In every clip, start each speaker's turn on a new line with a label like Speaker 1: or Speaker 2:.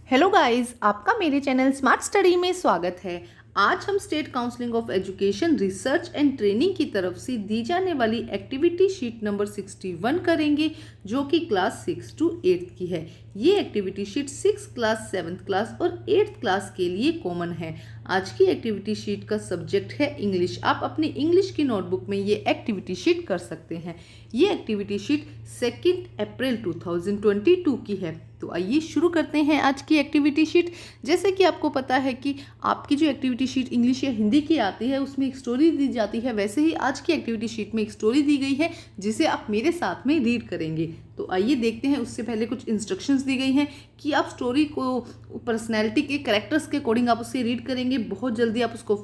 Speaker 1: Hello guys, आपका मेरे channel smart study में स्वागत है। आज हम state counselling of education research and training की तरफ से दी जाने वाली एक्टिविटी शीट नंबर 61 करेंगे, जो कि क्लास 6 to 8 की है। ये activity sheet 6 class, 7th class और 8th क्लास के लिए कॉमन है। आज की एक्टिविटी शीट का सब्जेक्ट है इंग्लिश। आप अपनी इंग्लिश की नोटबुक में ये एक्टिविटी शीट कर सकते हैं। ये एक्टिविटी शीट 2 अप्रैल 2022 की है। तो आइए शुरू करते हैं आज की एक्टिविटी शीट। जैसे कि आपको पता है कि आपकी जो एक्टिविटी शीट इंग्लिश या हिंदी की आती है उसमें एक स्टोरी दी जाती है, वैसे ही आज की एक्टिविटी शीट में एक स्टोरी दी गई है जिसे आप मेरे साथ में रीड करेंगे। तो आइए देखते हैं। उससे पहले कुछ इंस्ट्रक्शंस दी गई हैं कि आप स्टोरी को पर्सनैलिटी के कैरेक्टर्स के अकॉर्डिंग आप उसे रीड करेंगे। बहुत जल्दी आप उसको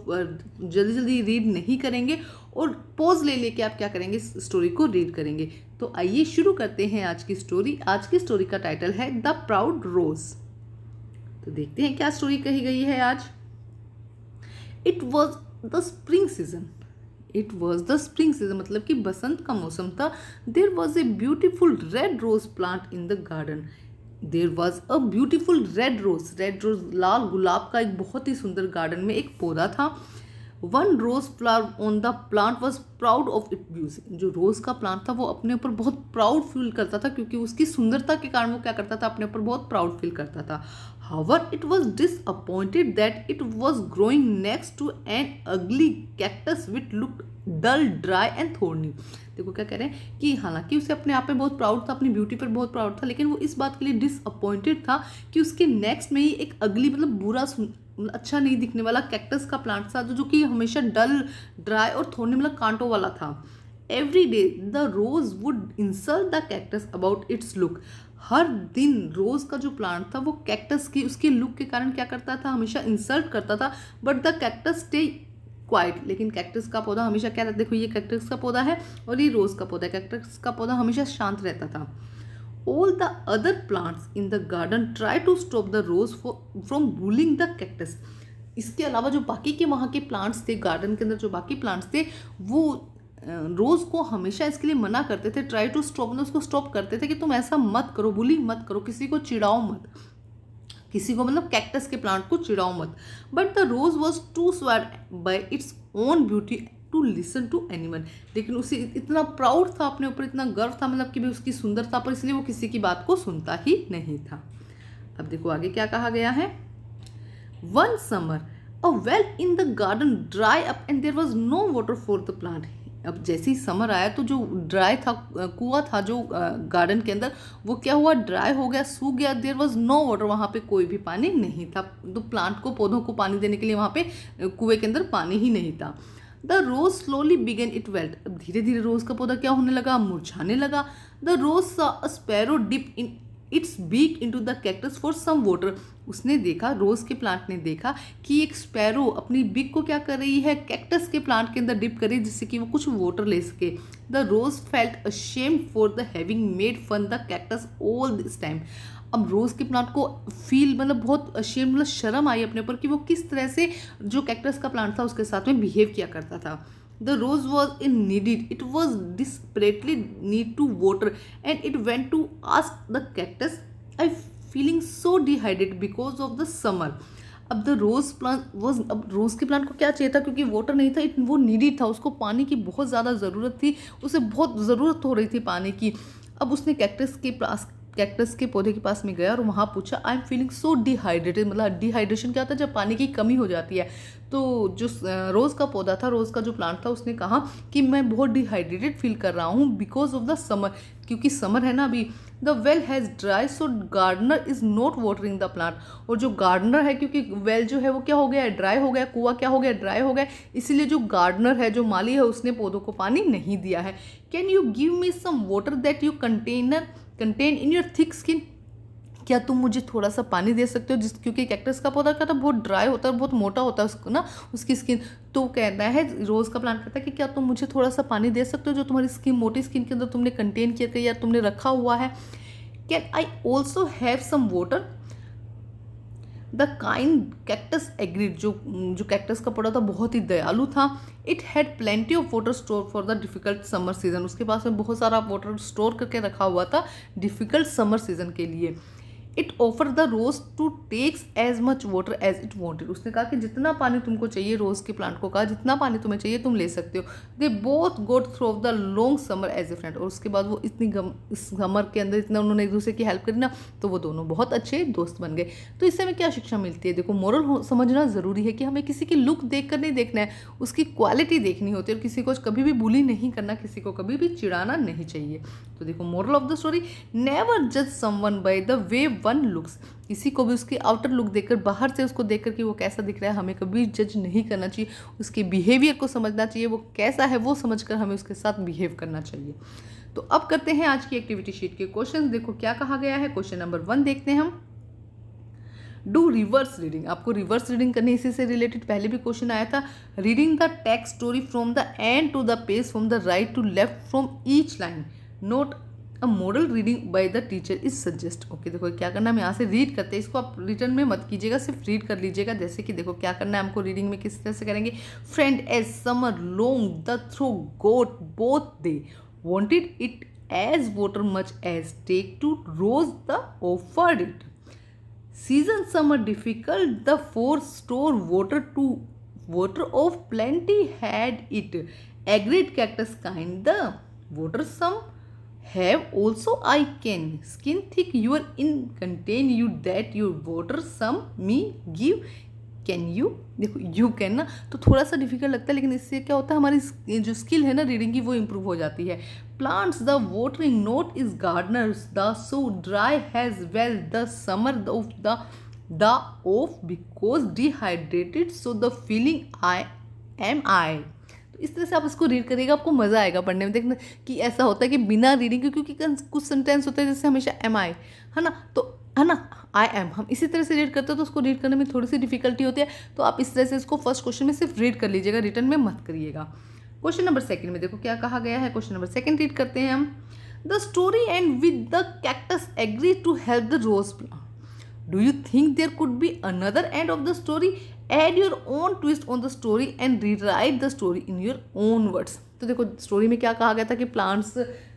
Speaker 1: जल्दी रीड नहीं करेंगे और पॉज ले लेके आप क्या करेंगे, स्टोरी को रीड करेंगे। तो आइए शुरू करते हैं आज की स्टोरी। आज की स्टोरी का टाइटल है द प्राउड रोज। तो देखते हैं क्या स्टोरी कही गई है आज। It was the spring season. It was the spring season मतलब कि बसंत का मौसम था। There was a beautiful red rose plant in the garden. There was a beautiful red rose लाल गुलाब का एक बहुत ही सुंदर गार्डन में एक पौधा था। One rose flower on the plant was proud of it beauty. जो रोज का प्लांट था वो अपने ऊपर बहुत प्राउड फील करता था, क्योंकि उसकी सुंदरता के कारण वो क्या करता था, अपने ऊपर बहुत प्राउड फील करता था। However it was disappointed that it was growing next to an ugly cactus which looked dull, dry and thorny. देखो क्या कह रहे हैं कि हालांकि उसे अपने आप पे बहुत प्राउड था, अपनी ब्यूटी पर बहुत प्राउड था, लेकिन वो इस बात के लिए डिसअपॉइंटेड था कि उसके नेक्स्ट में ही एक अगली मतलब बुरा अच्छा नहीं दिखने वाला कैक्टस का प्लांट था, जो कि हमेशा डल, ड्राई और थोड़ने मतलब कांटों वाला था। Every day the rose would insult the cactus about its look. हर दिन रोज का जो प्लांट था वो कैक्टस की उसके लुक के कारण क्या करता था, हमेशा इंसल्ट करता था। But the cactus stay quiet. लेकिन कैक्टस का पौधा हमेशा क्या रहता है, देखो ये कैक्टस का पौधा है और ये रोज का पौधा है। कैक्टस का पौधा हमेशा शांत रहता था। All the other plants in the garden try to stop the rose from bullying the cactus. इसके अलावा जो बाकी के वहाँ के प्लांट्स थे, गार्डन के अंदर जो बाकी प्लांट्स थे, वो रोज़ को हमेशा इसके लिए मना करते थे। ट्राई टू स्टॉप, मतलब उसको स्टॉप करते थे कि तुम ऐसा मत करो, बुली मत करो, किसी को चिढ़ाओ मत, किसी को मतलब कैक्टस के प्लांट को चिढ़ाओ मत। But the rose was too swayed by its own beauty to listen to anyone. लेकिन उसे इतना प्राउड था, अपने ऊपर इतना गर्व था, मतलब कि भी उसकी सुंदरता पर, इसलिए वो किसी की बात को सुनता ही नहीं था। अब देखो आगे क्या कहा गया है। One summer a well in the garden dry up and there was no water for the plant. अब जैसे ही समर आया तो जो ड्राई था, कुआं था जो गार्डन के अंदर, वो क्या हुआ, ड्राई हो गया, सूख गया। देयर वॉज नो वाटर, वहाँ पे कोई भी पानी नहीं था। तो प्लांट को, पौधों को पानी देने के लिए वहाँ पे कुएं के अंदर पानी ही नहीं था। The rose slowly began it wilt. अब धीरे धीरे रोज का पौधा क्या होने लगा, मुरझाने लगा। The rose saw a sparrow dip in its beak into the cactus for some water. उसने देखा, रोज के प्लांट ने देखा कि एक स्पैरो अपनी बिक को क्या कर रही है, कैक्टस के प्लांट के अंदर डिप कर रही है, जिससे कि वो कुछ वाटर ले सके। The rose felt ashamed for the having made fun the cactus all this time. अब रोज के प्लांट को फील मतलब बहुत अशेम, मतलब शर्म आई अपने ऊपर कि वो किस तरह से जो कैक्टस का प्लांट था उसके साथ में बिहेव किया करता था। The rose was in needed, it was desperately need to water and it went to ask the cactus, I feeling so dehydrated because of the summer. अब द रोज प्लांट वॉज, अब rose के plant को क्या चाहिए था, क्योंकि water नहीं था, वो नीडिड था, उसको पानी की बहुत ज़्यादा ज़रूरत थी, उसे बहुत ज़रूरत हो रही थी पानी की। अब उसने कैक्टस के पौधे के पास में गया और वहाँ पूछा, I am feeling so dehydrated. मतलब डिहाइड्रेशन क्या होता है, जब पानी की कमी हो जाती है। तो जो रोज़ का पौधा था, रोज़ का जो प्लांट था, उसने कहा कि मैं बहुत डिहाइड्रेटेड फील कर रहा हूँ बिकॉज ऑफ द समर, क्योंकि समर है ना अभी। The well has dry so gardener is not watering the plant. और जो गार्डनर है, क्योंकि वेल जो है वो क्या हो गया, ड्राई हो गया, कुआं क्या हो गया, ड्राई हो गया, इसीलिए जो गार्डनर है, जो माली है, उसने पौधों को पानी नहीं दिया है। Can you give me some water that you contain in your thick skin. क्या तुम मुझे थोड़ा सा पानी दे सकते हो, क्योंकि कैक्टस का पौधा क्या था, बहुत ड्राई होता है, बहुत मोटा होता है उसको ना, उसकी स्किन। तो कहना है, रोज़ का प्लांट कहता है कि क्या तुम मुझे थोड़ा सा पानी दे सकते हो, जो तुम्हारी स्किन, मोटी स्किन के अंदर तुमने कंटेन किया या तुमने रखा हुआ है। Can I also have some water. The kind cactus agreed. जो कैक्टस का पौधा था बहुत ही दयालु था। It had plenty of water store for the difficult summer season. उसके पास में बहुत सारा वाटर स्टोर करके रखा हुआ था डिफिकल्ट समर सीजन के लिए। It offer the rose to takes as much water as it wanted. उसने कहा कि जितना पानी तुमको चाहिए, रोज के प्लांट को कहा जितना पानी तुम्हें चाहिए तुम ले सकते हो। They both got through of the long summer as a friend. और उसके बाद वो इस समर के अंदर इतना उन्होंने एक दूसरे की हेल्प करी ना, तो वो दोनों बहुत अच्छे दोस्त बन गए। तो इससे हमें क्या शिक्षा मिलती है? देखो, मोरल समझना ज़रूरी है कि हमें किसी की लुक देख कर नहीं देखना है, उसकी क्वालिटी देखनी होती है। और किसी को कभी भी बुली नहीं करना, किसी को कभी भी चिढ़ाना नहीं चाहिए। तो देखो, moral of the story, never जज someone by the way one looks. किसी को भी उसकी आउटर लुक देखकर, बाहर से उसको देखकर कि वो कैसा दिख रहा है, हमें कभी जज नहीं करना चाहिए। उसके बिहेवियर को समझना चाहिए, वो कैसा है वो समझकर हमें उसके साथ बिहेव करना चाहिए। तो अब करते हैं आज की एक्टिविटी शीट के क्वेश्चन। देखो क्या कहा गया है। क्वेश्चन नंबर 1 देखते हैं हम। Do reverse reading. आपको रिवर्स रीडिंग करनी, इसी से रिलेटेड पहले भी क्वेश्चन आया था। Reading the text story from the end to the page, from the right to left, from each line. Note a model reading by the teacher is suggest. Okay, देखो क्या करना है, हम यहाँ से रीड करते हैं, इसको आप रिटर्न में मत कीजिएगा, सिर्फ रीड कर लीजिएगा। जैसे कि देखो क्या करना है हमको रीडिंग में, किस तरह से करेंगे। Friend as summer long the through got both they wanted it as water much as take to rose the offered it. Season summer difficult the four store water of plenty had it. Agreed cactus kind the water some have also I can. Skin thick your in contain you that your water some me give. Can you. देखो you can ना तो थोड़ा सा difficult लगता है, लेकिन इससे क्या होता है, हमारी जो स्किल है ना रीडिंग की वो इम्प्रूव हो जाती है। Plants the watering note is gardeners the so dry has well the summer of the of because dehydrated so the feeling I am I. तो इस तरह से आप इसको रीड करिएगा, आपको मज़ा आएगा पढ़ने में। देखना कि ऐसा होता है कि बिना रीडिंग, क्योंकि कुछ सेंटेंस होते हैं जैसे हमेशा एम आई है ना, तो है ना आई एम, हम इसी तरह से रीड करते हो तो उसको रीड करने में थोड़ी सी डिफिकल्टी होती है। तो आप इस तरह से इसको फर्स्ट क्वेश्चन में सिर्फ रीड कर लीजिएगा, रिटर्न में मत करिएगा। क्वेश्चन नंबर 2 में देखो क्या कहा गया है। क्वेश्चन नंबर 2 रीड करते हैं हम। The story end with the cactus agree to help the rose plant. Do you think there could be another end of the story? Add your own twist on the story and rewrite the story in your own words. तो देखो story में क्या कहा गया था कि plants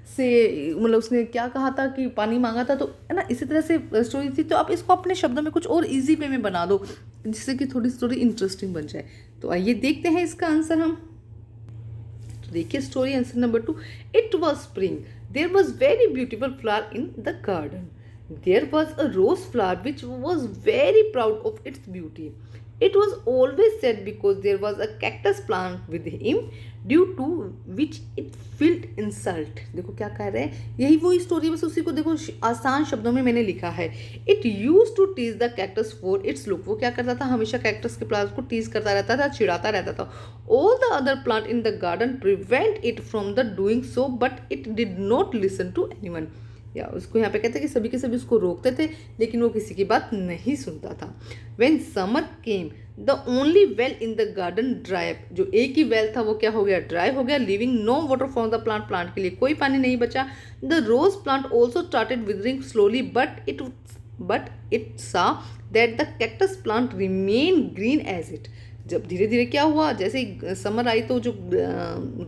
Speaker 1: से, मतलब उसने क्या कहा था कि पानी मांगा था, तो है ना इसी तरह से स्टोरी थी। तो आप इसको अपने शब्दों में कुछ और इजी वे में बना दो, जिससे कि थोड़ी स्टोरी इंटरेस्टिंग बन जाए। तो आइए देखते हैं इसका आंसर हम। तो देखिए story answer number 2। It was spring, there was very beautiful flower in the garden. There was a rose flower which was very proud of its beauty. It was always sad because there was a cactus plant with him, due to which it felt insult. देखो क्या कह रहे हैं, यही वही story, बस उसी को देखो आसान शब्दों में मैंने लिखा है। It used to tease the cactus for its look. वो क्या करता था, हमेशा कैक्टस के प्लांट को टीज करता रहता था, चिढ़ाता रहता था। All the other plant in the garden prevent it from the doing so, but it did not listen to anyone. या उसको यहाँ पे कहते हैं कि सभी के सभी उसको रोकते थे, लेकिन वो किसी की बात नहीं सुनता था। When summer came, the only well in the garden dry up. जो एक ही वेल था वो क्या हो गया, ड्राई हो गया। Leaving no water from the plant, plant के लिए कोई पानी नहीं बचा। The rose plant also started withering slowly, but it saw that the cactus plant remained green as it. जब धीरे धीरे क्या हुआ, जैसे ही समर आई तो जो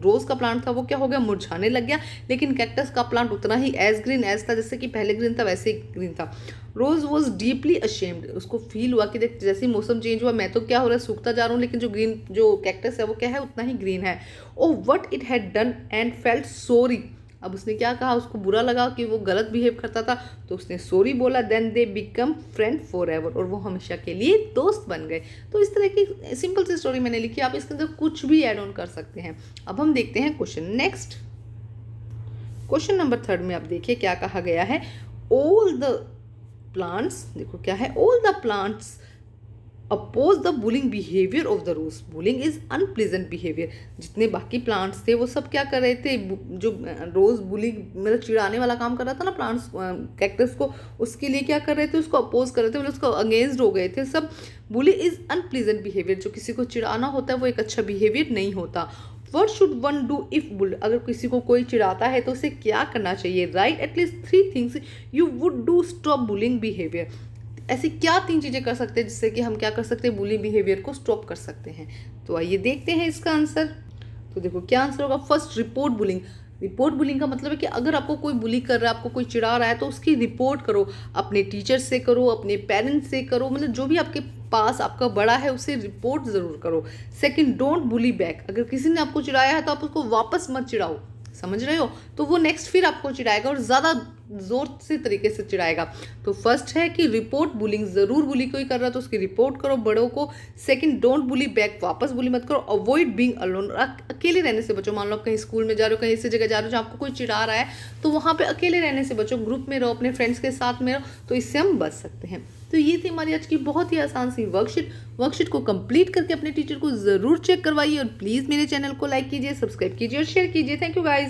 Speaker 1: रोज़ का प्लांट था वो क्या हो गया, मुरझाने लग गया। लेकिन कैक्टस का प्लांट उतना ही एज ग्रीन एज था, जैसे कि पहले ग्रीन था वैसे ही ग्रीन था। रोज वॉज डीपली अशेम्ड, उसको फील हुआ कि देख जैसे ही मौसम चेंज हुआ मैं तो क्या हो रहा है, सूखता जा रहा हूँ, लेकिन जो कैक्टस है वो क्या है, उतना ही ग्रीन है। Oh what it had done and felt sorry. अब उसने क्या कहा, उसको बुरा लगा कि वो गलत बिहेव करता था, तो उसने सॉरी बोला। Then they become friend forever, और वो हमेशा के लिए दोस्त बन गए। तो इस तरह की सिंपल सी स्टोरी मैंने लिखी, आप इसके अंदर कुछ भी ऐड ऑन कर सकते हैं। अब हम देखते हैं क्वेश्चन नेक्स्ट। क्वेश्चन नंबर 3 में आप देखिए क्या कहा गया है। ऑल द प्लांट्स, देखो क्या है, all the plants oppose the bullying behaviour of the rose. Bullying is unpleasant behaviour. जितने बाकी प्लांट्स थे वो सब क्या कर रहे थे, जो रोज बुलिंग मतलब चिढ़ाने वाला काम कर रहा था ना प्लांट्स कैक्टस को, उसके लिए क्या कर रहे थे, उसको अपोज कर रहे थे, मतलब उसको अगेंस्ट हो गए थे सब। बुली इज अनप्लीजेंट बिहेवियर, जो किसी को चिढ़ाना होता है वो एक अच्छा बिहेवियर नहीं होता। What should one do if bullied? अगर किसी को कोई चिढ़ाता है तो उसे क्या करना चाहिए। Write at least 3 things you would do stop bullying behavior. ऐसी क्या 3 चीज़ें कर सकते हैं जिससे कि हम क्या कर सकते हैं, बुली बिहेवियर को स्टॉप कर सकते हैं। तो आइए देखते हैं इसका आंसर। तो देखो क्या आंसर होगा। First, report bullying. Report bullying का मतलब है कि अगर आपको कोई बुली कर रहा है, आपको कोई चिढ़ा रहा है, तो उसकी रिपोर्ट करो, अपने टीचर से करो, अपने पेरेंट्स से करो, मतलब जो भी आपके पास आपका बड़ा है उसे रिपोर्ट ज़रूर करो। Second, don't bully back. अगर किसी ने आपको चिढ़ाया है तो आप उसको वापस मत चिढ़ाओ, समझ रहे हो, तो वो नेक्स्ट फिर आपको चिढ़ाएगा और ज़्यादा जोर से तरीके से चिढ़ाएगा। तो फर्स्ट है कि रिपोर्ट बुलिंग, ज़रूर बुली कोई कर रहा है तो उसकी रिपोर्ट करो बड़ों को। सेकंड, डोंट बुली बैक, वापस बुली मत करो। अवॉइड बीइंग अलोन, अकेले रहने से बचो। मान लो आप कहीं स्कूल में जा रहे हो, कहीं ऐसी जगह जा रहे हो जहाँ आपको कोई चिढ़ा रहा है, तो वहाँ पे अकेले रहने से बचो, ग्रुप में रहो, अपने फ्रेंड्स के साथ में रहो, तो इससे हम बच सकते हैं। तो ये थी हमारी आज की बहुत ही आसान सी वर्कशीट को कंप्लीट करके अपने टीचर को ज़रूर चेक करवाइए और प्लीज़ मेरे चैनल को लाइक कीजिए, सब्सक्राइब कीजिए और शेयर कीजिए। Thank you guys.